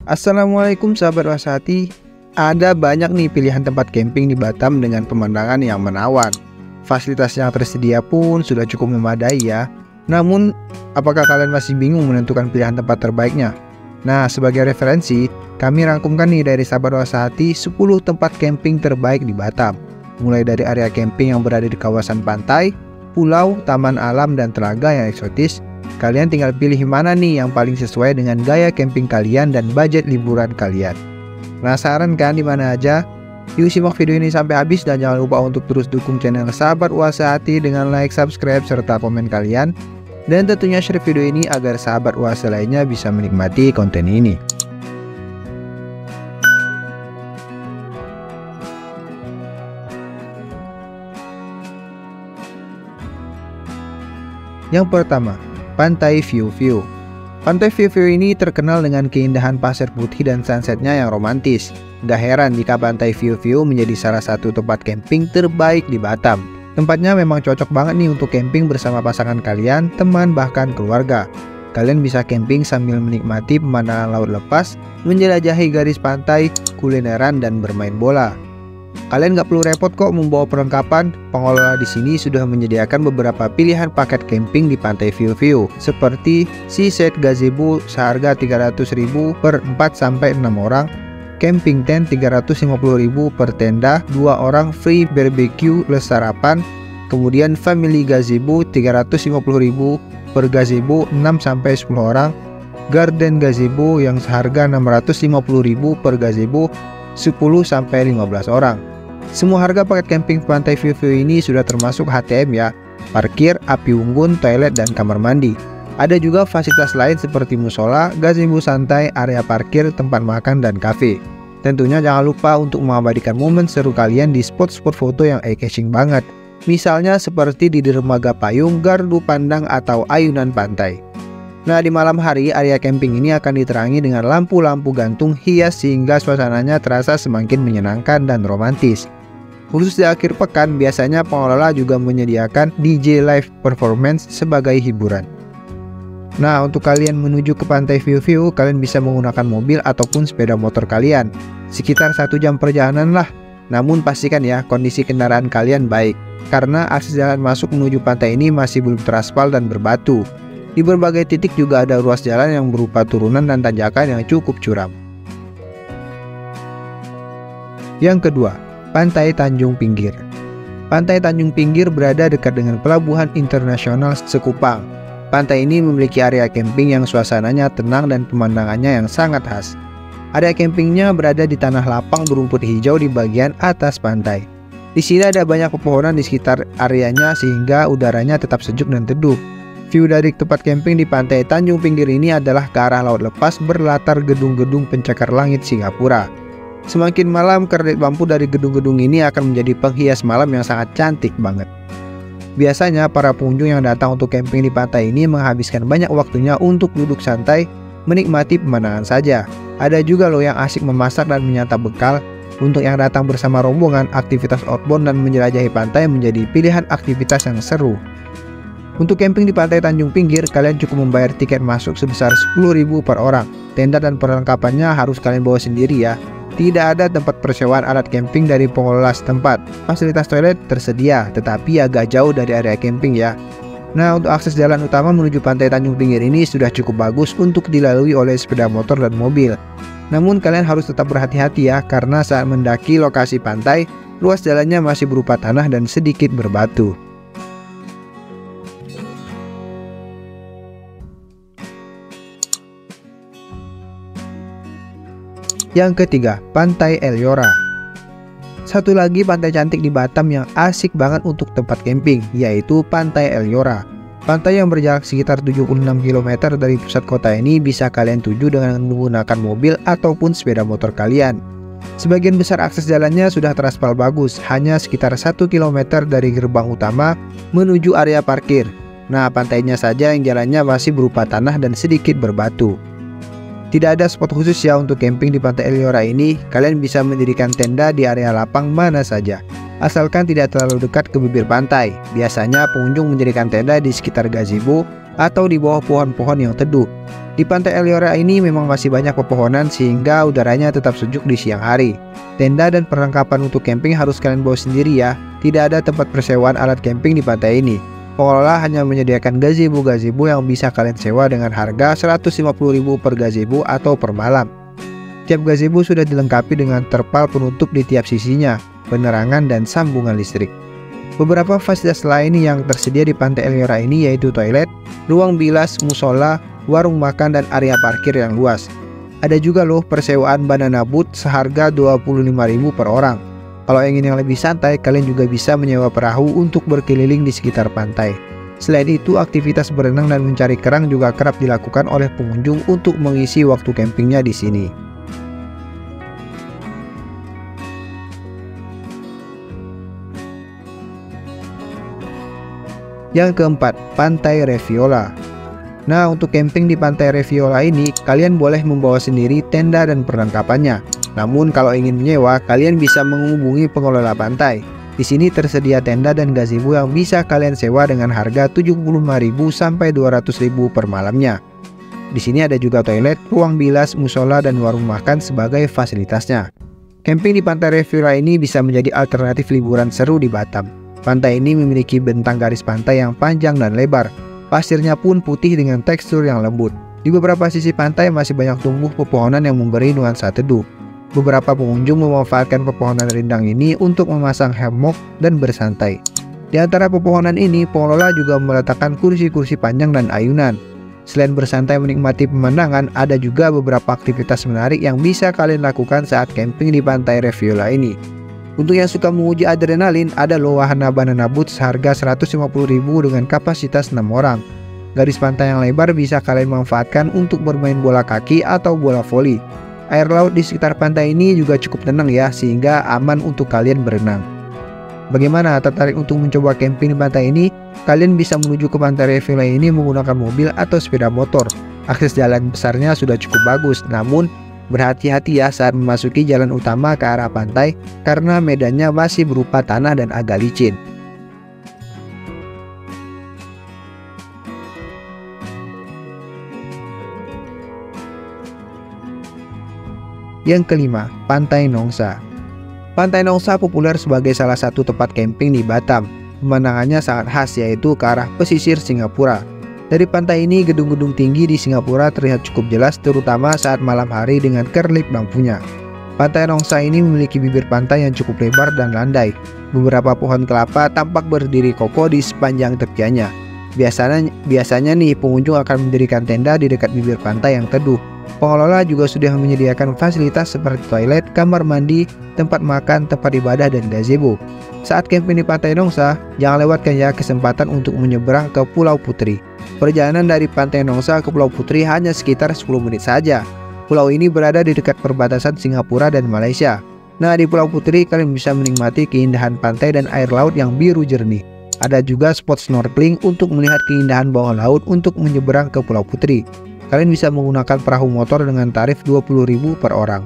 Assalamualaikum sahabat Wasati. Ada banyak nih pilihan tempat camping di Batam dengan pemandangan yang menawan. Fasilitas yang tersedia pun sudah cukup memadai ya. Namun, apakah kalian masih bingung menentukan pilihan tempat terbaiknya? Nah, sebagai referensi, kami rangkumkan nih dari sahabat Wasati 10 tempat camping terbaik di Batam. Mulai dari area camping yang berada di kawasan pantai, pulau, taman alam, dan telaga yang eksotis. Kalian tinggal pilih mana nih yang paling sesuai dengan gaya camping kalian dan budget liburan kalian. Penasaran kan di mana aja? Yuk simak video ini sampai habis dan jangan lupa untuk terus dukung channel Sahabat Wasati dengan like, subscribe, serta komen kalian. Dan tentunya share video ini agar sahabat Wasa lainnya bisa menikmati konten ini. Yang pertama, Pantai Viu Viu. Pantai Viu Viu ini terkenal dengan keindahan pasir putih dan sunsetnya yang romantis. Gak heran jika Pantai Viu Viu menjadi salah satu tempat camping terbaik di Batam. Tempatnya memang cocok banget nih untuk camping bersama pasangan kalian, teman, bahkan keluarga. Kalian bisa camping sambil menikmati pemandangan laut lepas, menjelajahi garis pantai, kulineran, dan bermain bola. Kalian nggak perlu repot kok membawa perlengkapan. Pengelola di sini sudah menyediakan beberapa pilihan paket camping di Pantai Viu Viu, seperti seaside gazebo seharga 300.000 per 4-6 orang, camping tent 350.000 per tenda, 2 orang free barbecue plus sarapan, kemudian family gazebo 350.000 per gazebo 6-10 orang, garden gazebo yang seharga 650.000 per gazebo 10-15 orang. Semua harga paket camping Pantai Viu Viu ini sudah termasuk HTM ya, parkir, api unggun, toilet, dan kamar mandi. Ada juga fasilitas lain seperti musola, gazebo santai, area parkir, tempat makan, dan kafe. Tentunya jangan lupa untuk mengabadikan momen seru kalian di spot-spot foto yang eye-catching banget. Misalnya seperti di dermaga payung, gardu pandang, atau ayunan pantai. Nah, di malam hari area camping ini akan diterangi dengan lampu-lampu gantung hias sehingga suasananya terasa semakin menyenangkan dan romantis. Khusus di akhir pekan, biasanya pengelola juga menyediakan DJ live performance sebagai hiburan. Nah, untuk kalian menuju ke Pantai Viu Viu, kalian bisa menggunakan mobil ataupun sepeda motor kalian. Sekitar 1 jam perjalanan lah. Namun pastikan ya kondisi kendaraan kalian baik, karena akses jalan masuk menuju pantai ini masih belum teraspal dan berbatu. Di berbagai titik juga ada ruas jalan yang berupa turunan dan tanjakan yang cukup curam. Yang kedua, Pantai Tanjung Pinggir. Pantai Tanjung Pinggir berada dekat dengan Pelabuhan Internasional Sekupang. Pantai ini memiliki area camping yang suasananya tenang dan pemandangannya yang sangat khas. Area campingnya berada di tanah lapang berumput hijau di bagian atas pantai. Di sini ada banyak pepohonan di sekitar areanya sehingga udaranya tetap sejuk dan teduh. View dari tempat camping di Pantai Tanjung Pinggir ini adalah ke arah laut lepas berlatar gedung-gedung pencakar langit Singapura. Semakin malam, kerdek lampu dari gedung-gedung ini akan menjadi penghias malam yang sangat cantik banget. Biasanya para pengunjung yang datang untuk camping di pantai ini menghabiskan banyak waktunya untuk duduk santai, menikmati pemandangan saja. Ada juga loh yang asik memasak dan menyantap bekal. Untuk yang datang bersama rombongan, aktivitas outbound dan menjelajahi pantai menjadi pilihan aktivitas yang seru. Untuk camping di Pantai Tanjung Pinggir, kalian cukup membayar tiket masuk sebesar 10.000 per orang. Tenda dan perlengkapannya harus kalian bawa sendiri ya. Tidak ada tempat persewaan alat camping dari pengelola setempat. Fasilitas toilet tersedia, tetapi agak jauh dari area camping ya. Nah, untuk akses jalan utama menuju Pantai Tanjung Pinggir ini sudah cukup bagus untuk dilalui oleh sepeda motor dan mobil. Namun kalian harus tetap berhati-hati ya, karena saat mendaki lokasi pantai, ruas jalannya masih berupa tanah dan sedikit berbatu. Yang ketiga, Pantai Elyora. Satu lagi pantai cantik di Batam yang asik banget untuk tempat camping, yaitu Pantai Elyora. Pantai yang berjarak sekitar 76 km dari pusat kota ini bisa kalian tuju dengan menggunakan mobil ataupun sepeda motor kalian. Sebagian besar akses jalannya sudah teraspal bagus, hanya sekitar 1 km dari gerbang utama menuju area parkir. Nah, pantainya saja yang jalannya masih berupa tanah dan sedikit berbatu. Tidak ada spot khusus ya untuk camping di Pantai Elyora ini. Kalian bisa mendirikan tenda di area lapang mana saja, asalkan tidak terlalu dekat ke bibir pantai. Biasanya pengunjung mendirikan tenda di sekitar gazebo atau di bawah pohon-pohon yang teduh. Di Pantai Ellyora ini memang masih banyak pepohonan sehingga udaranya tetap sejuk di siang hari. Tenda dan perlengkapan untuk camping harus kalian bawa sendiri ya. Tidak ada tempat persewaan alat camping di pantai ini. Pengelola hanya menyediakan gazebo yang bisa kalian sewa dengan harga 150.000 per gazebo atau per malam. Tiap gazebo sudah dilengkapi dengan terpal penutup di tiap sisinya, penerangan dan sambungan listrik. Beberapa fasilitas lain yang tersedia di Pantai Ellyora ini yaitu toilet, ruang bilas, musola, warung makan dan area parkir yang luas. Ada juga loh persewaan banana boat seharga 25.000 per orang. Kalau ingin yang lebih santai, kalian juga bisa menyewa perahu untuk berkeliling di sekitar pantai. Selain itu, aktivitas berenang dan mencari kerang juga kerap dilakukan oleh pengunjung untuk mengisi waktu campingnya di sini. Yang keempat, Pantai Reviola. Nah, untuk camping di Pantai Reviola ini, kalian boleh membawa sendiri tenda dan perlengkapannya. Namun kalau ingin menyewa, kalian bisa menghubungi pengelola pantai. Di sini tersedia tenda dan gazebo yang bisa kalian sewa dengan harga 75.000 sampai 200.000 per malamnya. Di sini ada juga toilet, ruang bilas, musola dan warung makan sebagai fasilitasnya. Camping di Pantai Reviola ini bisa menjadi alternatif liburan seru di Batam. Pantai ini memiliki bentang garis pantai yang panjang dan lebar. Pasirnya pun putih dengan tekstur yang lembut. Di beberapa sisi pantai masih banyak tumbuh pepohonan yang memberi nuansa teduh. Beberapa pengunjung memanfaatkan pepohonan rindang ini untuk memasang hammock dan bersantai. Di antara pepohonan ini, pengelola juga meletakkan kursi-kursi panjang dan ayunan. Selain bersantai menikmati pemandangan, ada juga beberapa aktivitas menarik yang bisa kalian lakukan saat camping di Pantai Reviola ini. Untuk yang suka menguji adrenalin, ada loh wahana banana boat seharga 150.000 dengan kapasitas 6 orang. Garis pantai yang lebar bisa kalian manfaatkan untuk bermain bola kaki atau bola voli. Air laut di sekitar pantai ini juga cukup tenang ya, sehingga aman untuk kalian berenang. Bagaimana, tertarik untuk mencoba camping di pantai ini? Kalian bisa menuju ke Pantai Reviola ini menggunakan mobil atau sepeda motor. Akses jalan besarnya sudah cukup bagus, namun berhati-hati ya saat memasuki jalan utama ke arah pantai karena medannya masih berupa tanah dan agak licin. Yang kelima, Pantai Nongsa. Pantai Nongsa populer sebagai salah satu tempat camping di Batam. Pemandangannya sangat khas yaitu ke arah pesisir Singapura. Dari pantai ini, gedung-gedung tinggi di Singapura terlihat cukup jelas terutama saat malam hari dengan kerlip lampunya. Pantai Nongsa ini memiliki bibir pantai yang cukup lebar dan landai. Beberapa pohon kelapa tampak berdiri kokoh di sepanjang tepiannya. Biasanya nih pengunjung akan mendirikan tenda di dekat bibir pantai yang teduh. Pengelola juga sudah menyediakan fasilitas seperti toilet, kamar mandi, tempat makan, tempat ibadah, dan gazebo. Saat camping di Pantai Nongsa, jangan lewatkan ya kesempatan untuk menyeberang ke Pulau Putri. Perjalanan dari Pantai Nongsa ke Pulau Putri hanya sekitar 10 menit saja. Pulau ini berada di dekat perbatasan Singapura dan Malaysia. Nah, di Pulau Putri kalian bisa menikmati keindahan pantai dan air laut yang biru jernih. Ada juga spot snorkeling untuk melihat keindahan bawah laut untuk menyeberang ke Pulau Putri. Kalian bisa menggunakan perahu motor dengan tarif 20.000 per orang.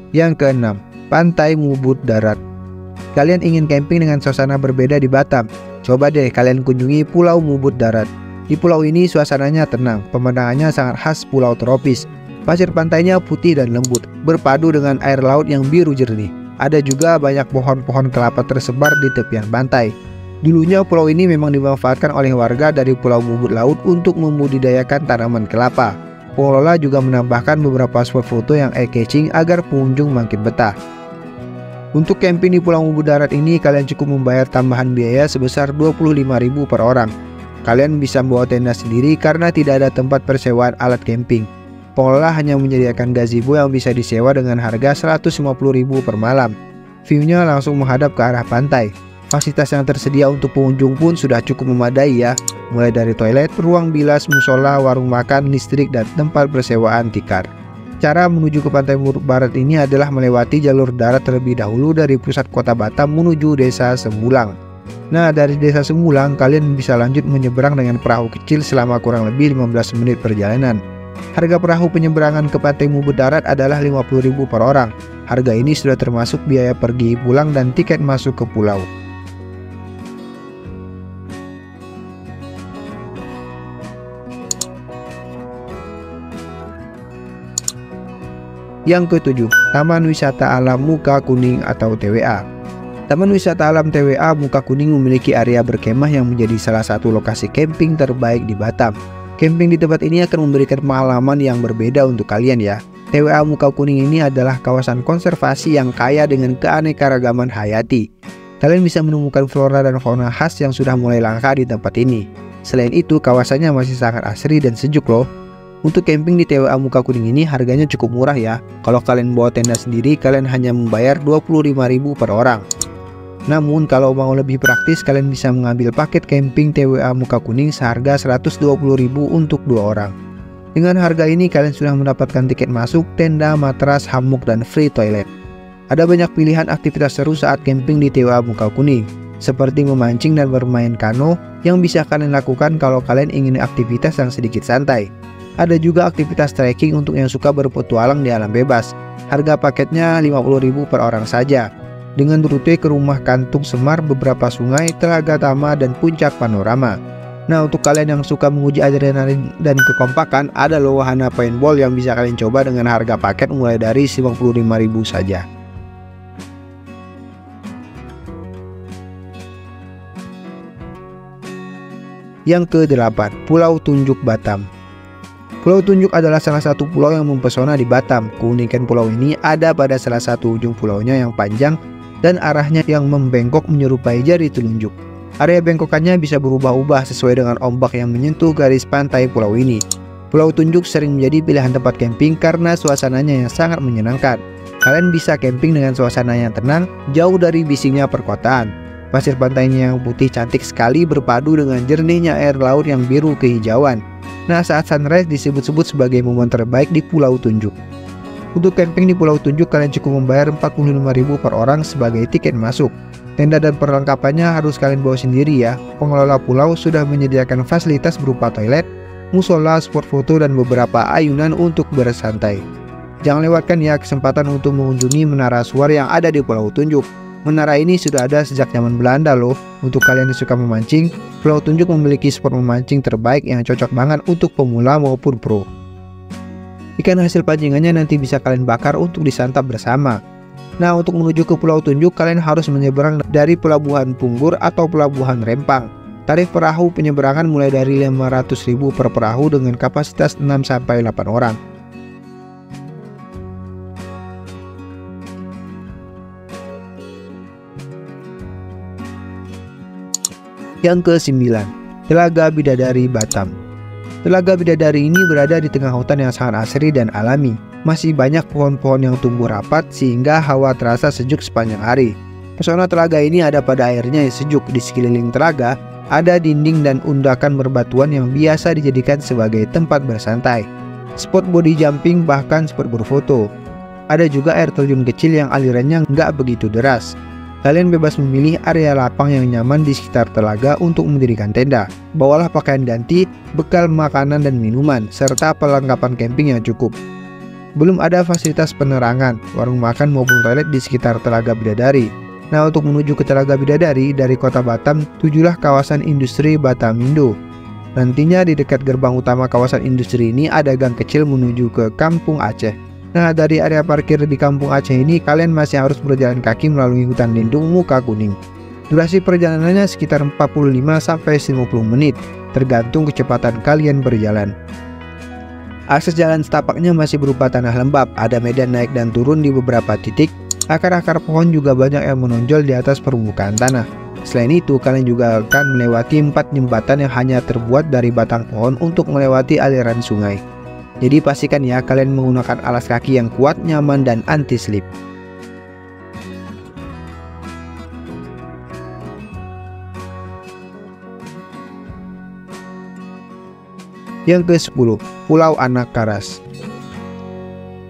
Yang keenam, Pantai Mubut Darat. Kalian ingin camping dengan suasana berbeda di Batam? Coba deh kalian kunjungi Pulau Mubut Darat. Di pulau ini suasananya tenang, pemandangannya sangat khas pulau tropis. Pasir pantainya putih dan lembut, berpadu dengan air laut yang biru jernih. Ada juga banyak pohon-pohon kelapa tersebar di tepian pantai. Dulunya pulau ini memang dimanfaatkan oleh warga dari Pulau Mubut Laut untuk membudidayakan tanaman kelapa. Pengelola juga menambahkan beberapa spot foto yang eye-catching agar pengunjung makin betah. Untuk camping di Pulau Mubut Darat ini kalian cukup membayar tambahan biaya sebesar 25.000 per orang. Kalian bisa membawa tenda sendiri karena tidak ada tempat persewaan alat camping. Pengelola hanya menyediakan gazebo yang bisa disewa dengan harga 150.000 per malam. View-nya langsung menghadap ke arah pantai. Fasilitas yang tersedia untuk pengunjung pun sudah cukup memadai ya, mulai dari toilet, ruang bilas, musola, warung makan, listrik, dan tempat persewaan tikar. Cara menuju ke Pantai Mubut Darat ini adalah melewati jalur darat terlebih dahulu dari pusat kota Batam menuju desa Sembulang. Nah, dari desa Sembulang kalian bisa lanjut menyeberang dengan perahu kecil selama kurang lebih 15 menit perjalanan. Harga perahu penyeberangan ke Pantai Mubut Darat adalah 50.000 per orang. Harga ini sudah termasuk biaya pergi pulang dan tiket masuk ke pulau. Yang ketujuh, Taman Wisata Alam Muka Kuning atau TWA. Taman Wisata Alam TWA Muka Kuning memiliki area berkemah yang menjadi salah satu lokasi camping terbaik di Batam. Camping di tempat ini akan memberikan pengalaman yang berbeda untuk kalian ya. TWA Muka Kuning ini adalah kawasan konservasi yang kaya dengan keanekaragaman hayati. Kalian bisa menemukan flora dan fauna khas yang sudah mulai langka di tempat ini. Selain itu, kawasannya masih sangat asri dan sejuk loh. Untuk camping di TWA Muka Kuning ini harganya cukup murah ya. Kalau kalian bawa tenda sendiri, kalian hanya membayar 25.000 per orang. Namun kalau mau lebih praktis, kalian bisa mengambil paket camping TWA Muka Kuning seharga 120.000 untuk 2 orang. Dengan harga ini kalian sudah mendapatkan tiket masuk, tenda, matras, hammock, dan free toilet. Ada banyak pilihan aktivitas seru saat camping di TWA Muka Kuning, seperti memancing dan bermain kano yang bisa kalian lakukan kalau kalian ingin aktivitas yang sedikit santai. Ada juga aktivitas trekking untuk yang suka berpetualang di alam bebas. Harga paketnya 50.000 per orang saja. Dengan rute ke Rumah Kantung Semar, beberapa sungai, Telaga Tama, dan Puncak Panorama. Nah, untuk kalian yang suka menguji adrenalin dan kekompakan, ada loh wahana paintball yang bisa kalian coba dengan harga paket mulai dari 55.000 saja. Yang ke-8, Pulau Tunjuk Batam. Pulau Tunjuk adalah salah satu pulau yang mempesona di Batam. Keunikan pulau ini ada pada salah satu ujung pulaunya yang panjang dan arahnya yang membengkok menyerupai jari telunjuk. Area bengkokannya bisa berubah-ubah sesuai dengan ombak yang menyentuh garis pantai pulau ini. Pulau Tunjuk sering menjadi pilihan tempat camping karena suasananya yang sangat menyenangkan. Kalian bisa camping dengan suasana yang tenang, jauh dari bisingnya perkotaan. Pasir pantainya yang putih cantik sekali berpadu dengan jernihnya air laut yang biru kehijauan. Nah, saat sunrise disebut-sebut sebagai momen terbaik di Pulau Tunjuk. Untuk camping di Pulau Tunjuk, kalian cukup membayar 45.000 per orang sebagai tiket masuk. Tenda dan perlengkapannya harus kalian bawa sendiri ya. Pengelola pulau sudah menyediakan fasilitas berupa toilet, musola, spot foto, dan beberapa ayunan untuk bersantai. Jangan lewatkan ya kesempatan untuk mengunjungi Menara Suar yang ada di Pulau Tunjuk. Menara ini sudah ada sejak zaman Belanda loh. Untuk kalian yang suka memancing, Pulau Tunjuk memiliki spot memancing terbaik yang cocok banget untuk pemula maupun pro. Ikan hasil pancingannya nanti bisa kalian bakar untuk disantap bersama. Nah, untuk menuju ke Pulau Tunjuk, kalian harus menyeberang dari Pelabuhan Punggur atau Pelabuhan Rempang. Tarif perahu penyeberangan mulai dari 500.000 per perahu dengan kapasitas 6-8 orang. Yang ke-9, Telaga Bidadari Batam. Telaga Bidadari ini berada di tengah hutan yang sangat asri dan alami. Masih banyak pohon-pohon yang tumbuh rapat sehingga hawa terasa sejuk sepanjang hari. Pesona telaga ini ada pada airnya yang sejuk. Di sekeliling telaga ada dinding dan undakan berbatuan yang biasa dijadikan sebagai tempat bersantai, spot body jumping, bahkan spot berfoto. Ada juga air terjun kecil yang alirannya nggak begitu deras. Kalian bebas memilih area lapang yang nyaman di sekitar telaga untuk mendirikan tenda. Bawalah pakaian ganti, bekal makanan dan minuman, serta perlengkapan camping yang cukup. Belum ada fasilitas penerangan, warung makan maupun toilet di sekitar Telaga Bidadari. Nah, untuk menuju ke Telaga Bidadari dari kota Batam, tujulah kawasan industri Batamindo. Nantinya di dekat gerbang utama kawasan industri ini ada gang kecil menuju ke Kampung Aceh. Nah, dari area parkir di Kampung Aceh ini kalian masih harus berjalan kaki melalui hutan lindung Muka Kuning. Durasi perjalanannya sekitar 45-50 menit, tergantung kecepatan kalian berjalan. Akses jalan setapaknya masih berupa tanah lembab, ada medan naik dan turun di beberapa titik. Akar-akar pohon juga banyak yang menonjol di atas permukaan tanah. Selain itu, kalian juga akan melewati 4 jembatan yang hanya terbuat dari batang pohon untuk melewati aliran sungai. Jadi pastikan ya kalian menggunakan alas kaki yang kuat, nyaman, dan anti-slip. Yang ke-10, Pulau Anak Karas.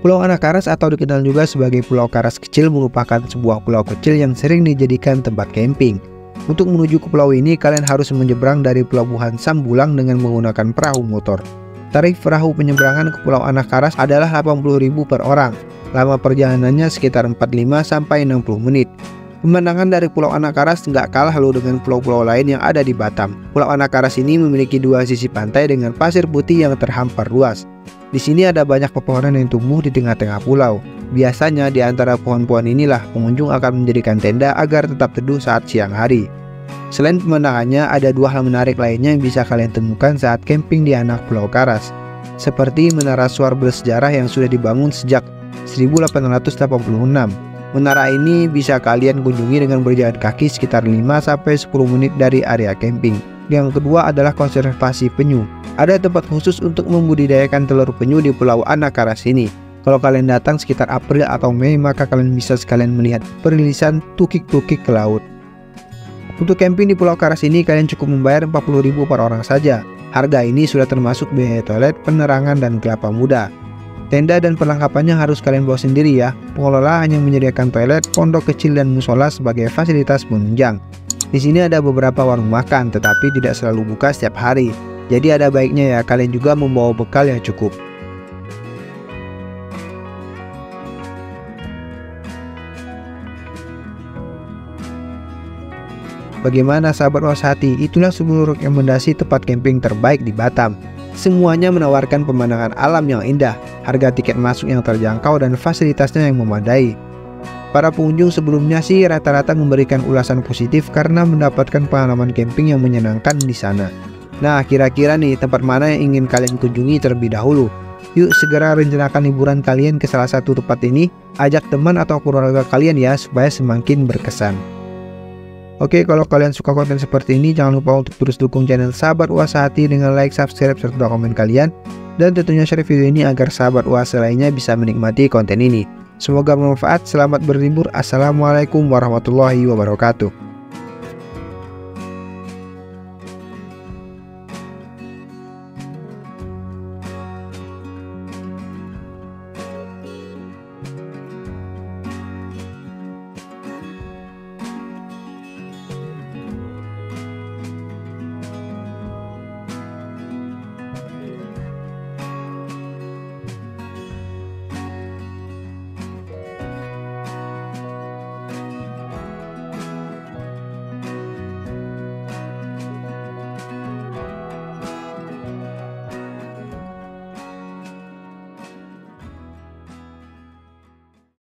Pulau Anak Karas atau dikenal juga sebagai Pulau Karas Kecil merupakan sebuah pulau kecil yang sering dijadikan tempat camping. Untuk menuju ke pulau ini kalian harus menyeberang dari Pelabuhan Sambulang dengan menggunakan perahu motor. Tarif perahu penyeberangan ke Pulau Anak Karas adalah 80.000 per orang. Lama perjalanannya sekitar 45-60 menit. Pemandangan dari Pulau Anakaras nggak kalah loh dengan pulau-pulau lain yang ada di Batam. Pulau Anakaras ini memiliki dua sisi pantai dengan pasir putih yang terhampar luas. Di sini ada banyak pepohonan yang tumbuh di tengah-tengah pulau. Biasanya di antara pohon-pohon inilah pengunjung akan mendirikan tenda agar tetap teduh saat siang hari. Selain pemandangannya, ada dua hal menarik lainnya yang bisa kalian temukan saat camping di anak Pulau Karas. Seperti menara suar bersejarah yang sudah dibangun sejak 1886. Menara ini bisa kalian kunjungi dengan berjalan kaki sekitar 5-10 menit dari area camping. Yang kedua adalah konservasi penyu. Ada tempat khusus untuk membudidayakan telur penyu di Pulau Anakaras ini. Kalau kalian datang sekitar April atau Mei, maka kalian bisa sekalian melihat perilisan tukik-tukik ke laut. Untuk camping di Pulau Karas ini kalian cukup membayar 40.000 per orang saja. Harga ini sudah termasuk biaya toilet, penerangan, dan kelapa muda. Tenda dan perlengkapannya harus kalian bawa sendiri ya. Pengelola hanya menyediakan toilet, pondok kecil, dan musola sebagai fasilitas penunjang. Di sini ada beberapa warung makan, tetapi tidak selalu buka setiap hari. Jadi ada baiknya ya kalian juga membawa bekal yang cukup. Bagaimana sahabat Was Hati? Itulah seluruh rekomendasi tempat camping terbaik di Batam. Semuanya menawarkan pemandangan alam yang indah, harga tiket masuk yang terjangkau, dan fasilitasnya yang memadai. Para pengunjung sebelumnya sih rata-rata memberikan ulasan positif karena mendapatkan pengalaman camping yang menyenangkan di sana. Nah, kira-kira nih tempat mana yang ingin kalian kunjungi terlebih dahulu? Yuk segera rencanakan liburan kalian ke salah satu tempat ini, ajak teman atau keluarga kalian ya supaya semakin berkesan. Oke, kalau kalian suka konten seperti ini, jangan lupa untuk terus dukung channel Sahabat UAS Sehati dengan like, subscribe, serta komen kalian. Dan tentunya share video ini agar sahabat UAS lainnya bisa menikmati konten ini. Semoga bermanfaat, selamat berlibur. Assalamualaikum warahmatullahi wabarakatuh.